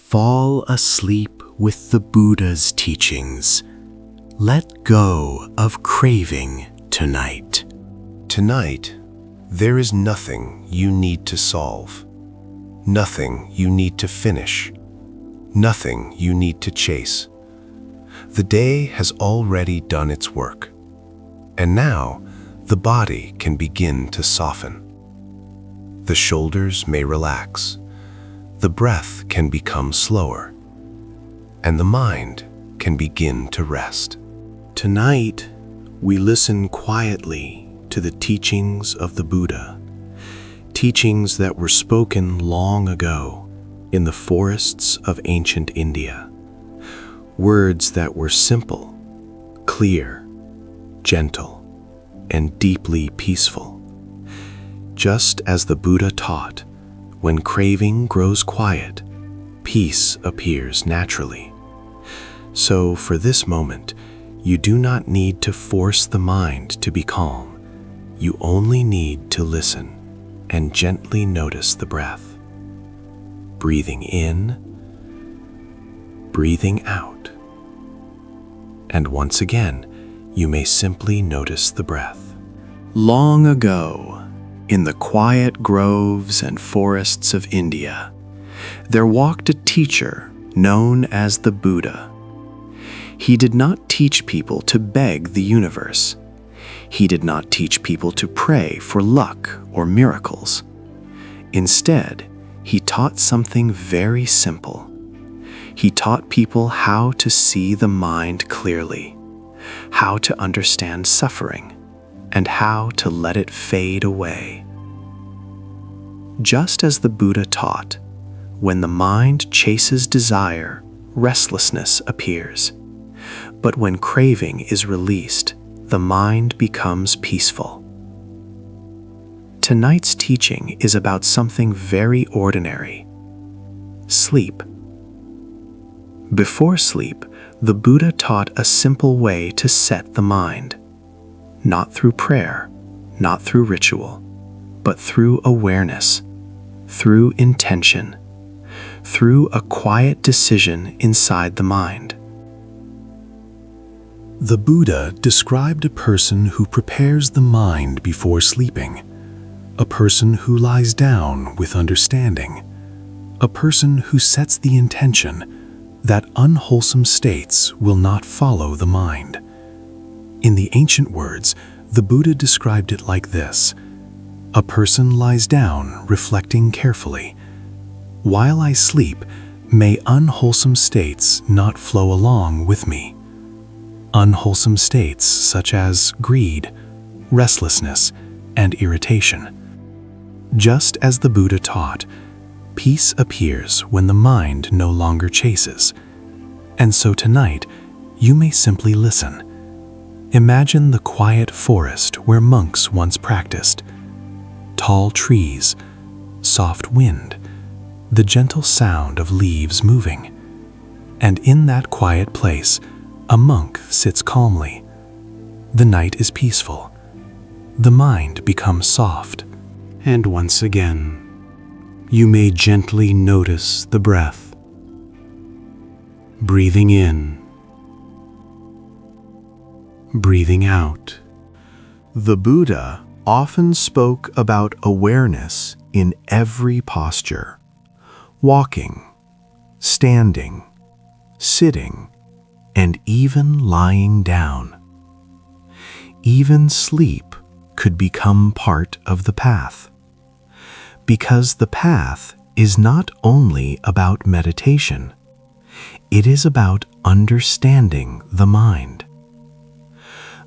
Fall asleep with the Buddha's teachings. Let go of craving tonight. Tonight, there is nothing you need to solve, nothing you need to finish, nothing you need to chase. The day has already done its work, and now the body can begin to soften. The shoulders may relax, the breath can become slower, and the mind can begin to rest. Tonight, we listen quietly to the teachings of the Buddha, teachings that were spoken long ago in the forests of ancient India. Words that were simple, clear, gentle, and deeply peaceful. Just as the Buddha taught, when craving grows quiet, peace appears naturally. So for this moment, you do not need to force the mind to be calm. You only need to listen and gently notice the breath. Breathing in, breathing out. And once again, you may simply notice the breath. Long ago, in the quiet groves and forests of India, there walked a teacher known as the Buddha. He did not teach people to beg the universe. He did not teach people to pray for luck or miracles. Instead, he taught something very simple. He taught people how to see the mind clearly, how to understand suffering, and how to let it fade away. Just as the Buddha taught, when the mind chases desire, restlessness appears. But when craving is released, the mind becomes peaceful. Tonight's teaching is about something very ordinary: sleep. Before sleep, the Buddha taught a simple way to set the mind. Not through prayer, not through ritual, but through awareness, through intention, through a quiet decision inside the mind. The Buddha described a person who prepares the mind before sleeping, a person who lies down with understanding, a person who sets the intention that unwholesome states will not follow the mind. In the ancient words, the Buddha described it like this: a person lies down reflecting carefully. While I sleep, may unwholesome states not flow along with me. Unwholesome states such as greed, restlessness, and irritation. Just as the Buddha taught, peace appears when the mind no longer chases. And so tonight, you may simply listen. Imagine the quiet forest where monks once practiced. Tall trees, soft wind, the gentle sound of leaves moving. And in that quiet place, a monk sits calmly. The night is peaceful. The mind becomes soft. And once again, you may gently notice the breath. Breathing in, breathing out. The Buddha often spoke about awareness in every posture: walking, standing, sitting, and even lying down. Even sleep could become part of the path, because the path is not only about meditation, it is about understanding the mind.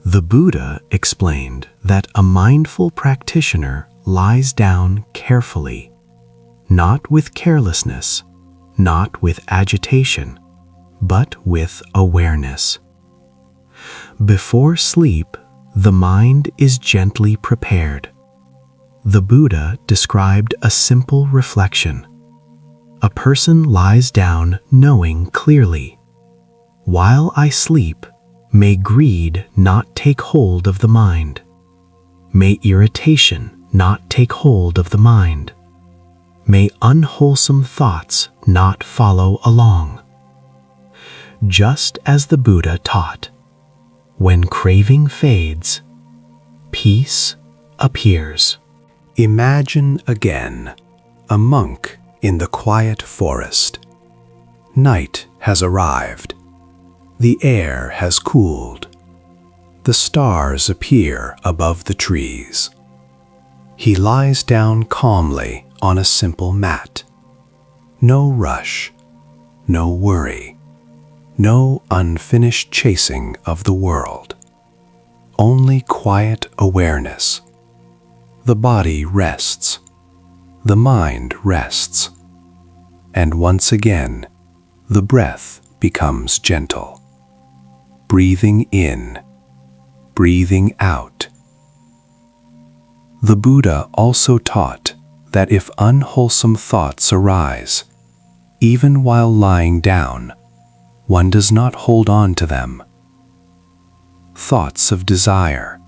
The Buddha explained that a mindful practitioner lies down carefully, not with carelessness, not with agitation, but with awareness. Before sleep, the mind is gently prepared. The Buddha described a simple reflection. A person lies down knowing clearly, while I sleep, may greed not take hold of the mind. May irritation not take hold of the mind. may unwholesome thoughts not follow along. Just as the Buddha taught, when craving fades, peace appears. Imagine again a monk in the quiet forest. Night has arrived. The air has cooled. The stars appear above the trees. He lies down calmly on a simple mat. No rush, no worry, no unfinished chasing of the world. Only quiet awareness. The body rests. The mind rests. And once again, the breath becomes gentle. Breathing in, breathing out. The Buddha also taught that if unwholesome thoughts arise, even while lying down, one does not hold on to them. Thoughts of desire,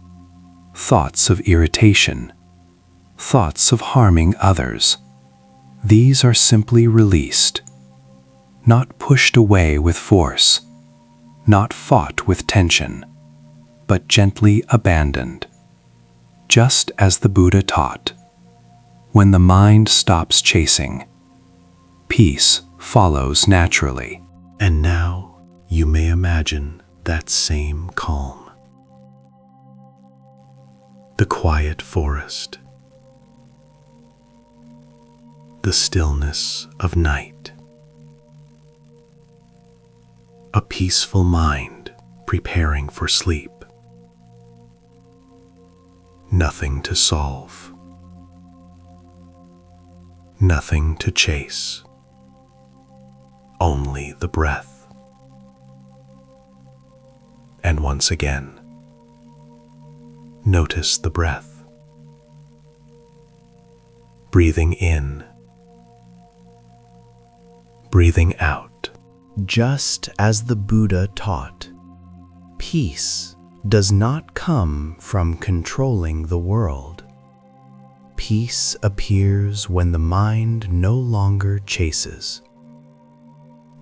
thoughts of irritation, thoughts of harming others, these are simply released, not pushed away with force, not fought with tension, but gently abandoned. Just as the Buddha taught, when the mind stops chasing, peace follows naturally. And now you may imagine that same calm. The quiet forest. The stillness of night. A peaceful mind preparing for sleep. Nothing to solve. Nothing to chase. Only the breath. And once again, notice the breath. Breathing in, breathing out. Just as the Buddha taught, peace does not come from controlling the world. Peace appears when the mind no longer chases.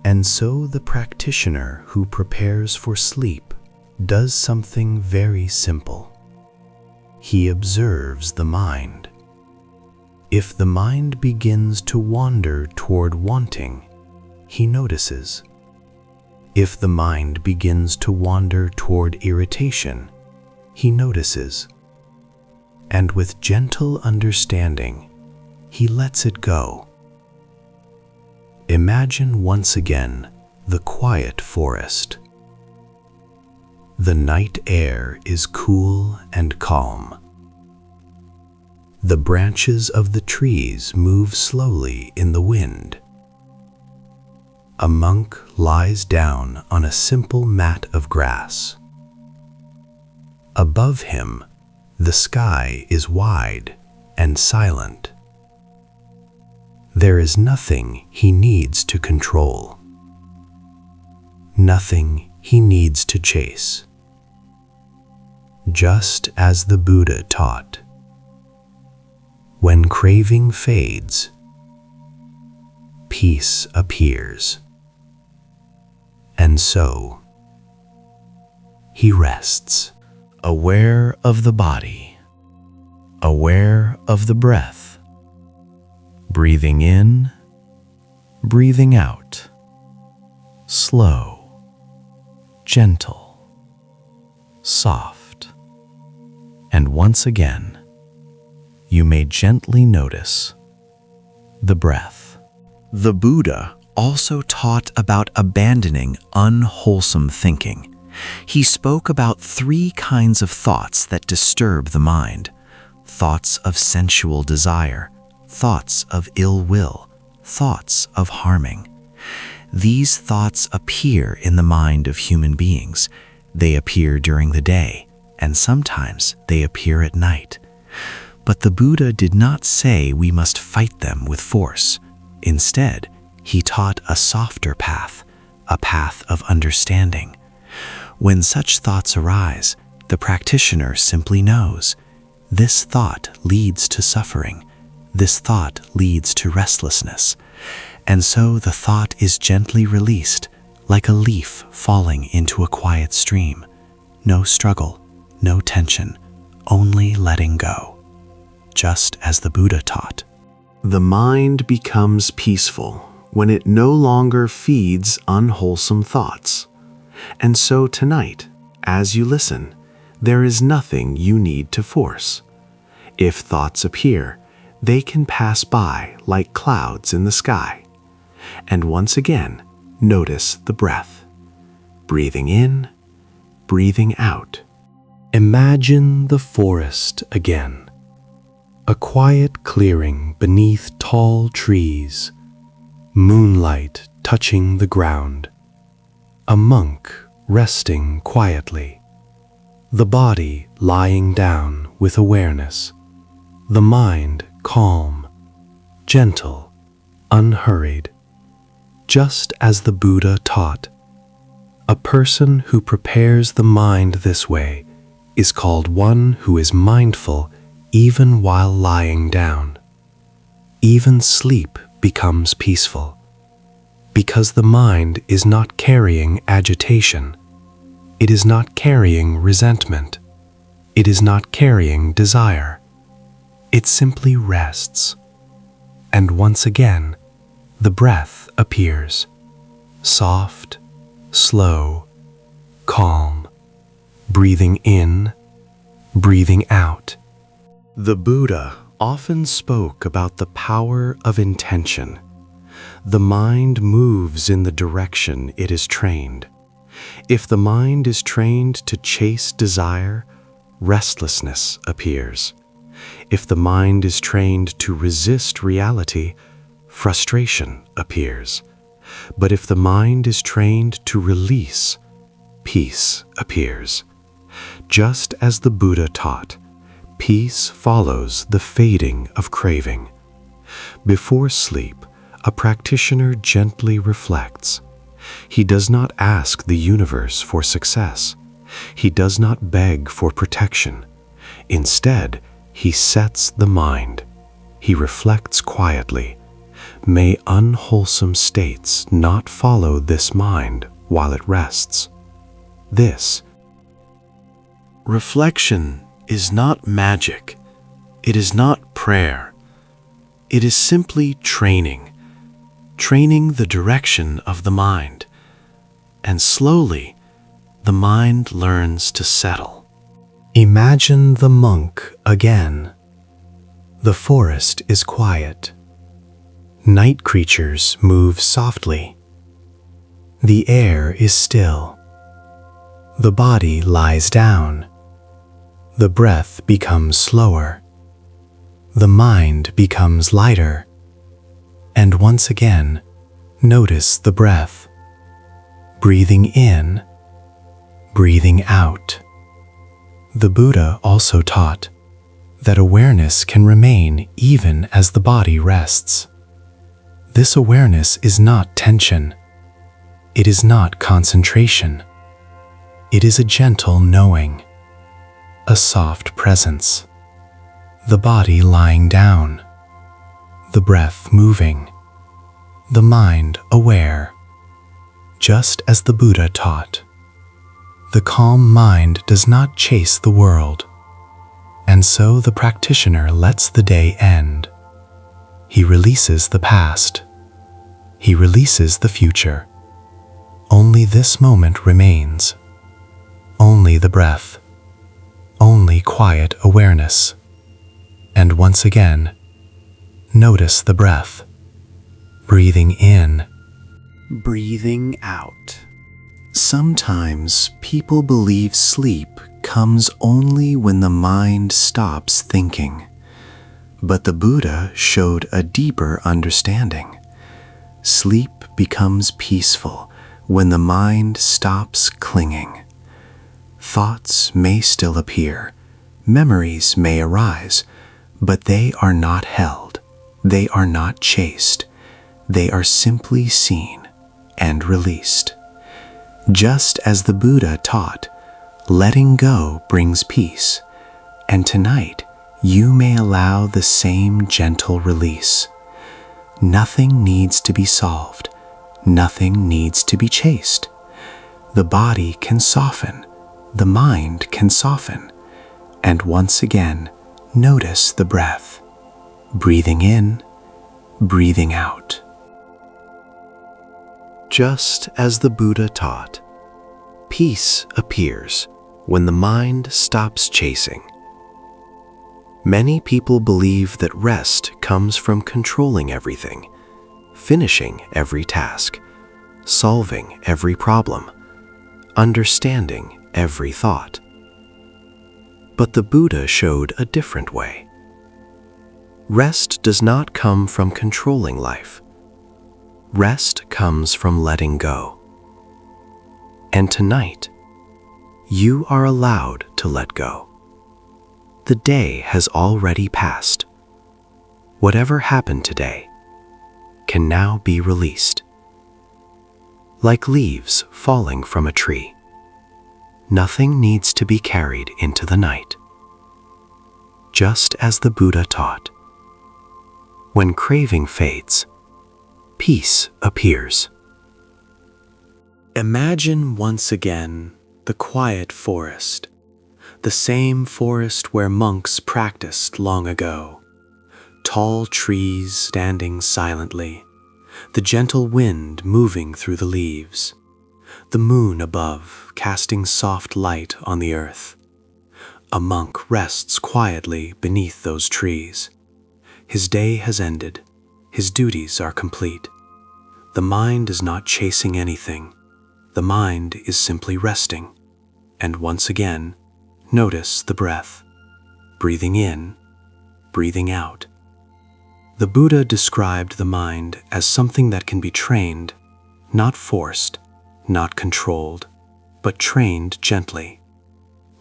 And so the practitioner who prepares for sleep does something very simple. He observes the mind. If the mind begins to wander toward wanting, he notices. If the mind begins to wander toward irritation, he notices. And with gentle understanding, he lets it go. Imagine once again the quiet forest. The night air is cool and calm. The branches of the trees move slowly in the wind. A monk lies down on a simple mat of grass. Above him, the sky is wide and silent. There is nothing he needs to control. Nothing he needs to chase. Just as the Buddha taught, when craving fades, peace appears. And so, he rests, aware of the body, aware of the breath, breathing in, breathing out, slow, gentle, soft. And once again, you may gently notice the breath. The Buddha also taught about abandoning unwholesome thinking. He spoke about 3 kinds of thoughts that disturb the mind: thoughts of sensual desire, thoughts of ill will, thoughts of harming. These thoughts appear in the mind of human beings. They appear during the day, and sometimes they appear at night. But the Buddha did not say we must fight them with force. Instead, he taught a softer path, a path of understanding. When such thoughts arise, the practitioner simply knows, this thought leads to suffering. this thought leads to restlessness, and so the thought is gently released, like a leaf falling into a quiet stream. No struggle, no tension, only letting go, just as the Buddha taught. The mind becomes peaceful when it no longer feeds unwholesome thoughts. And so tonight, as you listen, there is nothing you need to force. If thoughts appear, they can pass by like clouds in the sky. And once again, notice the breath. Breathing in, breathing out. Imagine the forest again. A quiet clearing beneath tall trees, moonlight touching the ground, a monk resting quietly, the body lying down with awareness, the mind calm, gentle, unhurried, just as the Buddha taught. A person who prepares the mind this way is called one who is mindful even while lying down. Even sleep becomes peaceful, because the mind is not carrying agitation, it is not carrying resentment, it is not carrying desire. It simply rests. And once again, the breath appears, soft, slow, calm, breathing in, breathing out. The Buddha often spoke about the power of intention. The mind moves in the direction it is trained. If the mind is trained to chase desire, restlessness appears. If the mind is trained to resist reality, frustration appears. But if the mind is trained to release, peace appears. Just as the Buddha taught, peace follows the fading of craving. Before sleep, a practitioner gently reflects. He does not ask the universe for success. He does not beg for protection. Instead, he sets the mind. He reflects quietly. May unwholesome states not follow this mind while it rests. This reflection is not magic. It is not prayer. It is simply training the direction of the mind. And slowly, the mind learns to settle. Imagine the monk again. The forest is quiet. Night creatures move softly. The air is still. The body lies down. The breath becomes slower. The mind becomes lighter. And once again, notice the breath. Breathing in, breathing out. The Buddha also taught that awareness can remain even as the body rests. This awareness is not tension. It is not concentration. It is a gentle knowing, a soft presence. The body lying down, the breath moving, the mind aware. Just as the Buddha taught, the calm mind does not chase the world, and so the practitioner lets the day end. He releases the past. He releases the future. Only this moment remains. Only the breath. Only quiet awareness. And once again, notice the breath. Breathing in, breathing out. Sometimes people believe sleep comes only when the mind stops thinking. But the Buddha showed a deeper understanding. Sleep becomes peaceful when the mind stops clinging. Thoughts may still appear, memories may arise, but they are not held, they are not chased, they are simply seen and released. Just as the Buddha taught, letting go brings peace, and tonight you may allow the same gentle release. Nothing needs to be solved. Nothing needs to be chased. The body can soften. The mind can soften. And once again, notice the breath. Breathing in, breathing out. Just as the Buddha taught, peace appears when the mind stops chasing. Many people believe that rest comes from controlling everything, finishing every task, solving every problem, understanding every thought. But the Buddha showed a different way. Rest does not come from controlling life. Rest comes from letting go. And tonight, you are allowed to let go. The day has already passed. Whatever happened today can now be released. Like leaves falling from a tree, nothing needs to be carried into the night. Just as the Buddha taught, when craving fades, peace appears. Imagine once again the quiet forest, the same forest where monks practiced long ago. Tall trees standing silently, the gentle wind moving through the leaves, the moon above casting soft light on the earth. A monk rests quietly beneath those trees. His day has ended. His duties are complete. The mind is not chasing anything. The mind is simply resting. And once again, notice the breath. Breathing in, breathing out. The Buddha described the mind as something that can be trained, not forced, not controlled, but trained gently.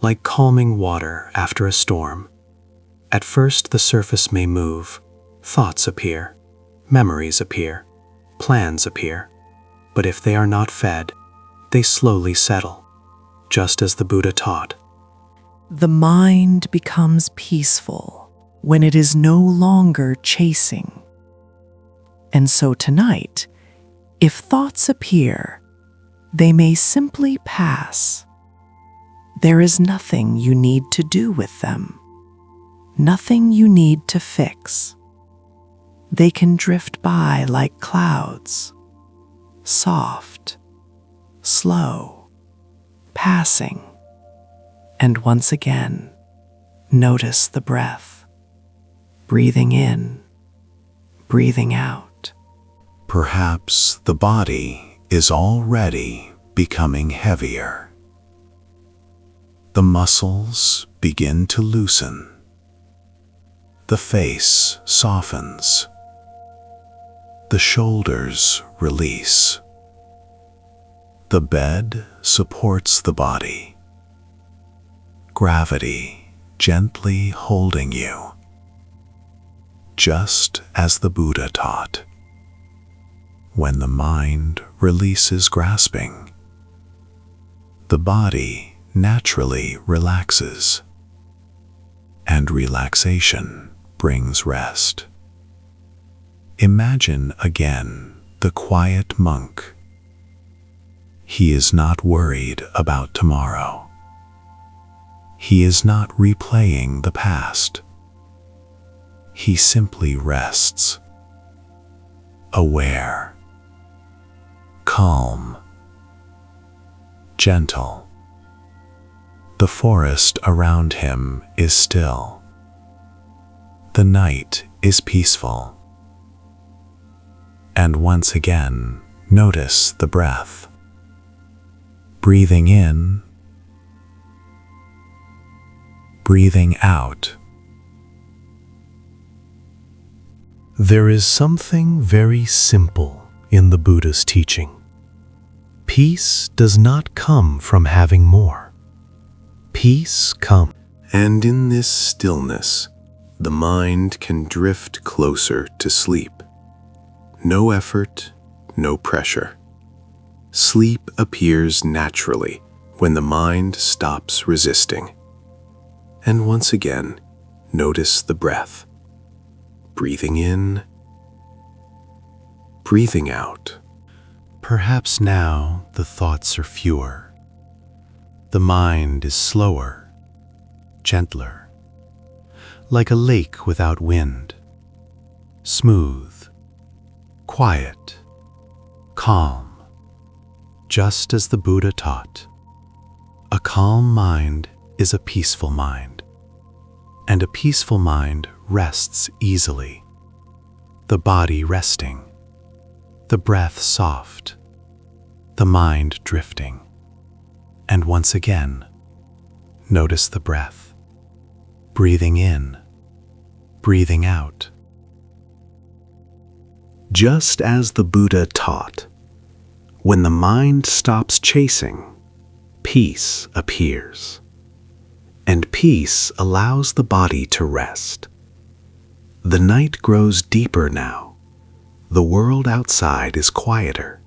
Like calming water after a storm. At first the surface may move, thoughts appear, memories appear, plans appear, but if they are not fed, they slowly settle, just as the Buddha taught. The mind becomes peaceful when it is no longer chasing. And so tonight, if thoughts appear, they may simply pass. There is nothing you need to do with them, nothing you need to fix. They can drift by like clouds, soft, slow, passing. And once again, notice the breath, breathing in, breathing out. Perhaps the body is already becoming heavier. The muscles begin to loosen. The face softens. The shoulders release. The bed supports the body. Gravity gently holding you. Just as the Buddha taught. When the mind releases grasping, the body naturally relaxes, and relaxation brings rest. Imagine again the quiet monk. He is not worried about tomorrow. He is not replaying the past. He simply rests, aware, calm, gentle. The forest around him is still. The night is peaceful. And once again, notice the breath. Breathing in, breathing out. There is something very simple in the Buddha's teaching. Peace does not come from having more. Peace comes. And in this stillness, the mind can drift closer to sleep. No effort, no pressure. Sleep appears naturally when the mind stops resisting. And once again, notice the breath. Breathing in, breathing out. Perhaps now the thoughts are fewer. The mind is slower, gentler, like a lake without wind, smooth, quiet, calm, just as the Buddha taught. A calm mind is a peaceful mind, and a peaceful mind rests easily, the body resting, the breath soft, the mind drifting. And once again, notice the breath, breathing in, breathing out. Just as the Buddha taught, when the mind stops chasing, peace appears, and peace allows the body to rest. The night grows deeper now. The world outside is quieter.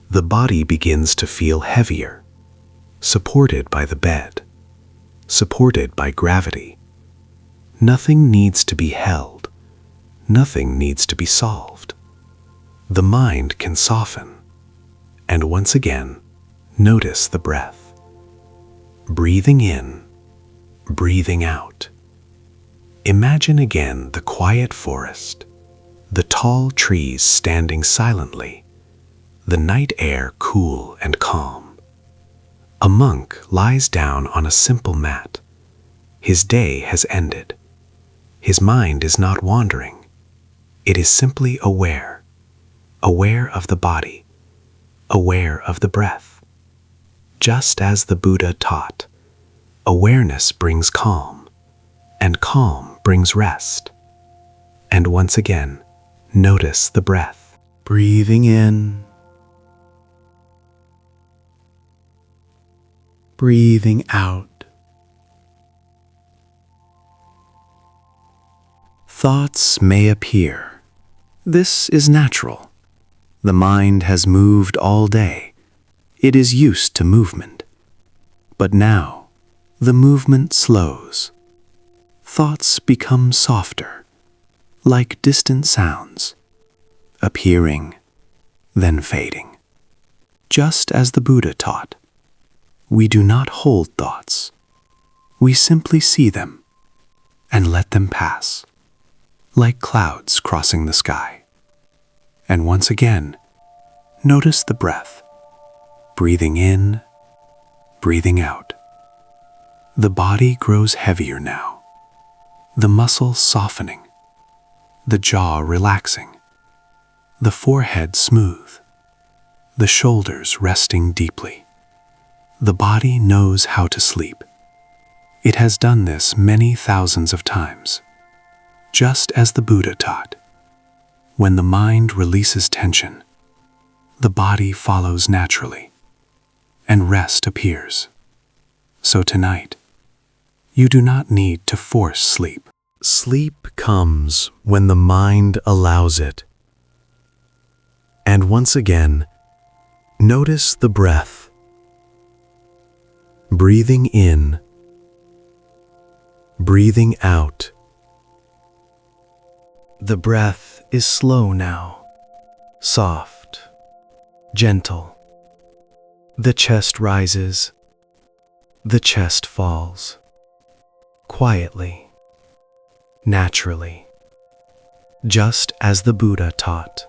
The body begins to feel heavier, supported by the bed, supported by gravity. Nothing needs to be held. Nothing needs to be solved. The mind can soften. And once again, notice the breath. Breathing in, breathing out. Imagine again the quiet forest, the tall trees standing silently, the night air cool and calm. A monk lies down on a simple mat. His day has ended. His mind is not wandering. It is simply aware, aware of the body, aware of the breath. Just as the Buddha taught, awareness brings calm, and calm brings rest. And once again, notice the breath. Breathing in, breathing out. Thoughts may appear. This is natural. The mind has moved all day. It is used to movement. But now, the movement slows. Thoughts become softer, like distant sounds, appearing, then fading. Just as the Buddha taught, we do not hold thoughts. We simply see them and let them pass, like clouds crossing the sky. And once again, notice the breath, breathing in, breathing out. The body grows heavier now, the muscles softening, the jaw relaxing, the forehead smooth, the shoulders resting deeply. The body knows how to sleep. It has done this many thousands of times. Just as the Buddha taught, when the mind releases tension, the body follows naturally, and rest appears. So tonight, you do not need to force sleep. Sleep comes when the mind allows it. And once again, notice the breath. Breathing in, breathing out. The breath is slow now, soft, gentle. The chest rises, the chest falls, quietly, naturally, just as the Buddha taught.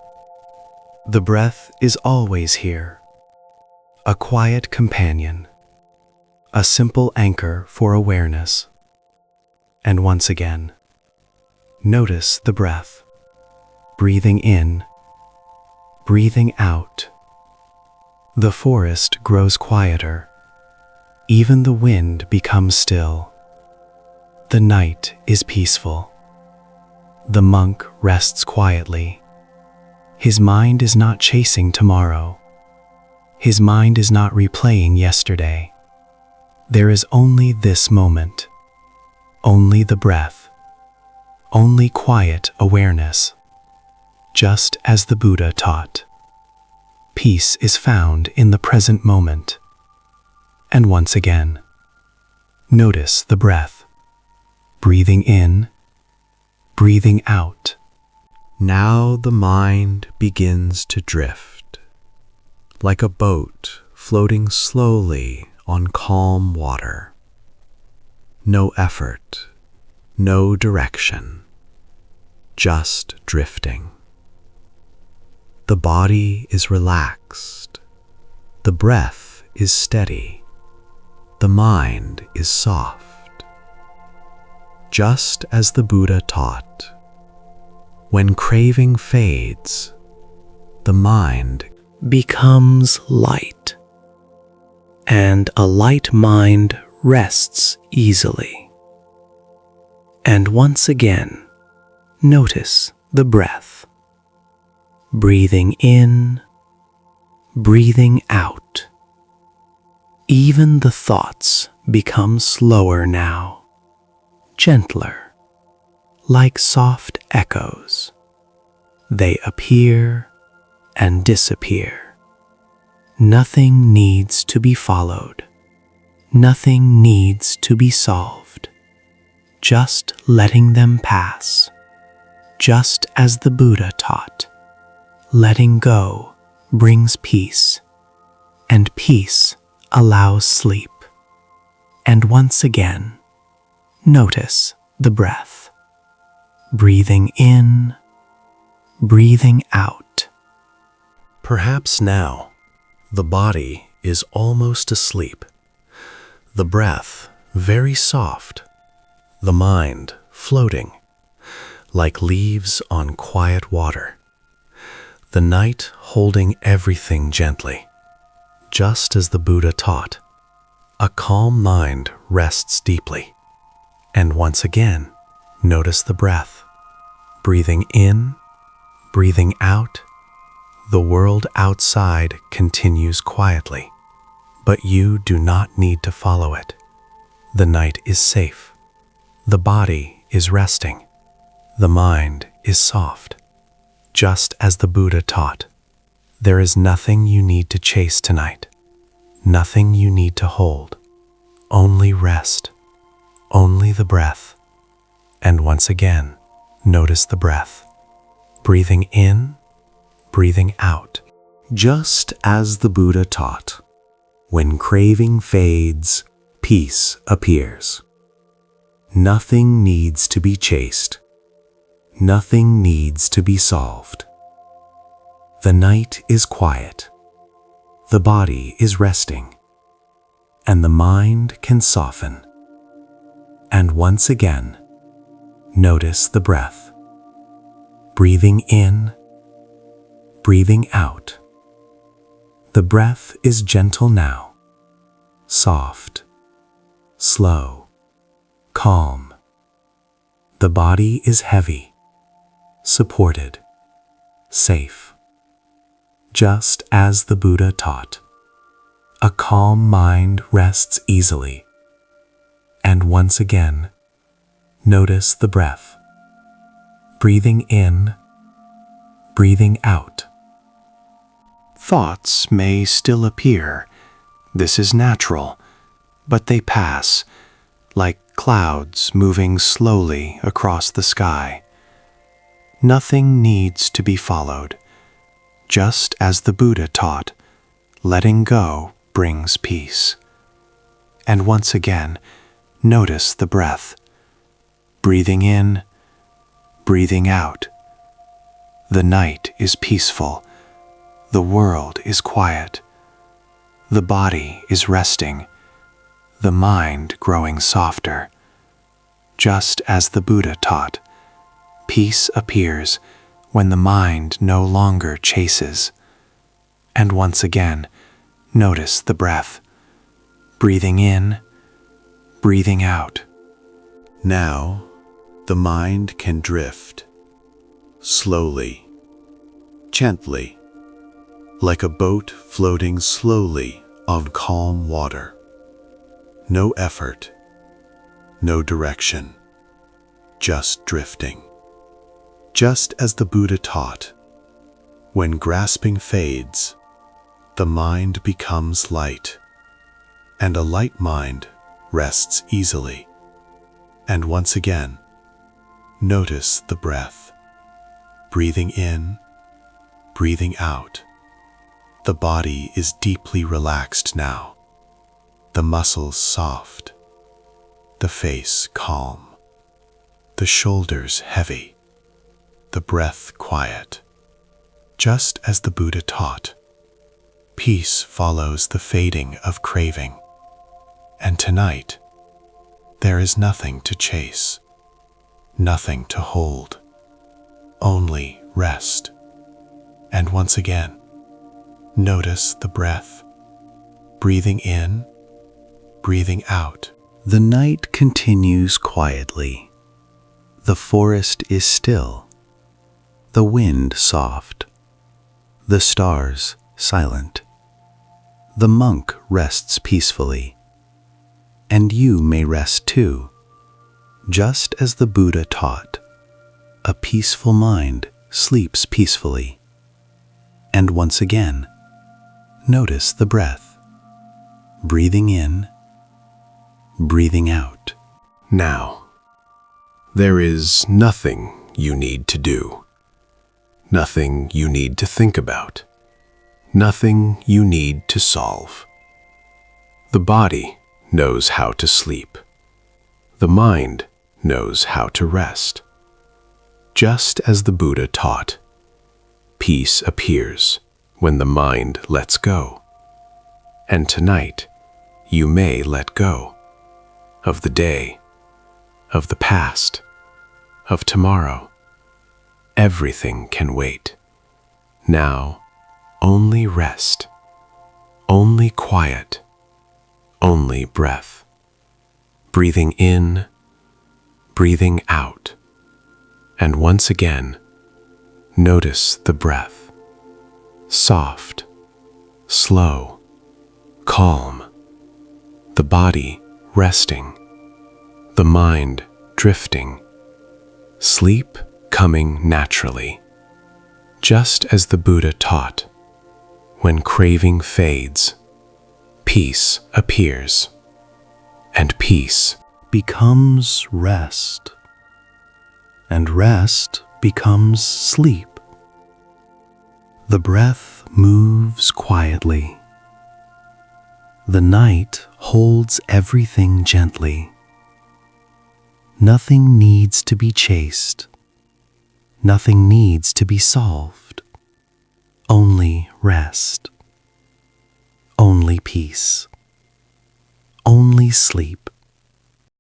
The breath is always here, a quiet companion, a simple anchor for awareness. And once again, notice the breath, breathing in, breathing out. The forest grows quieter. Even the wind becomes still. The night is peaceful. The monk rests quietly. His mind is not chasing tomorrow. His mind is not replaying yesterday. There is only this moment, only the breath, only quiet awareness, just as the Buddha taught. Peace is found in the present moment. And once again, notice the breath, breathing in, breathing out. Now the mind begins to drift, like a boat floating slowly on calm water. No effort, no direction, just drifting. The body is relaxed, the breath is steady, the mind is soft. Just as the Buddha taught, when craving fades, the mind becomes light, and a light mind rests easily. And once again, notice the breath. Breathing in, breathing out. Even the thoughts become slower now, gentler, like soft echoes. They appear and disappear. Nothing needs to be followed. Nothing needs to be solved. Just letting them pass. Just as the Buddha taught, letting go brings peace, and peace allows sleep. And once again, notice the breath. Breathing in, breathing out. Perhaps now, the body is almost asleep. The breath very soft. The mind floating, like leaves on quiet water. The night holding everything gently, just as the Buddha taught. A calm mind rests deeply. And once again, notice the breath. Breathing in, breathing out. The world outside continues quietly, but you do not need to follow it. The night is safe. The body is resting. The mind is soft. Just as the Buddha taught, there is nothing you need to chase tonight. Nothing you need to hold. Only rest. Only the breath. And once again, notice the breath. Breathing in, breathing out. Just as the Buddha taught, when craving fades, peace appears. Nothing needs to be chased. Nothing needs to be solved. The night is quiet. The body is resting. And the mind can soften. And once again, notice the breath. Breathing in, breathing out. The breath is gentle now, soft, slow, calm. The body is heavy, supported, safe. Just as the Buddha taught, a calm mind rests easily. And once again, notice the breath. Breathing in, breathing out. Thoughts may still appear. This is natural, but they pass, like clouds moving slowly across the sky. Nothing needs to be followed. Just as the Buddha taught, letting go brings peace. And once again, notice the breath. Breathing in, breathing out. The night is peaceful. The world is quiet. The body is resting. The mind growing softer. Just as the Buddha taught, peace appears when the mind no longer chases. And once again, notice the breath. Breathing in, breathing out. Now, the mind can drift, slowly, gently, like a boat floating slowly on calm water. No effort, no direction, just drifting. Just as the Buddha taught, when grasping fades, the mind becomes light, and a light mind rests easily. And once again, notice the breath. Breathing in, breathing out. The body is deeply relaxed now. The muscles soft. The face calm. The shoulders heavy. The breath quiet. Just as the Buddha taught, peace follows the fading of craving. And tonight, there is nothing to chase, nothing to hold, only rest. And once again, notice the breath, breathing in, breathing out. The night continues quietly. The forest is still, the wind soft, the stars silent. The monk rests peacefully, and you may rest too, just as the Buddha taught. A peaceful mind sleeps peacefully. And once again, notice the breath, breathing in, breathing out. Now, there is nothing you need to do, nothing you need to think about, nothing you need to solve. The body knows how to sleep. The mind knows how to rest. Just as the Buddha taught, peace appears when the mind lets go. And tonight, you may let go of the day, of the past, of tomorrow. Everything can wait. Now, only rest, only quiet, only breath. Breathing in, breathing out. And once again, notice the breath. Soft, slow, calm. The body resting, the mind drifting. Sleep coming naturally, just as the Buddha taught. When craving fades, peace appears, and peace becomes rest, and rest becomes sleep. The breath moves quietly. The night holds everything gently. Nothing needs to be chased. Nothing needs to be solved. Only rest. Only peace. Only sleep.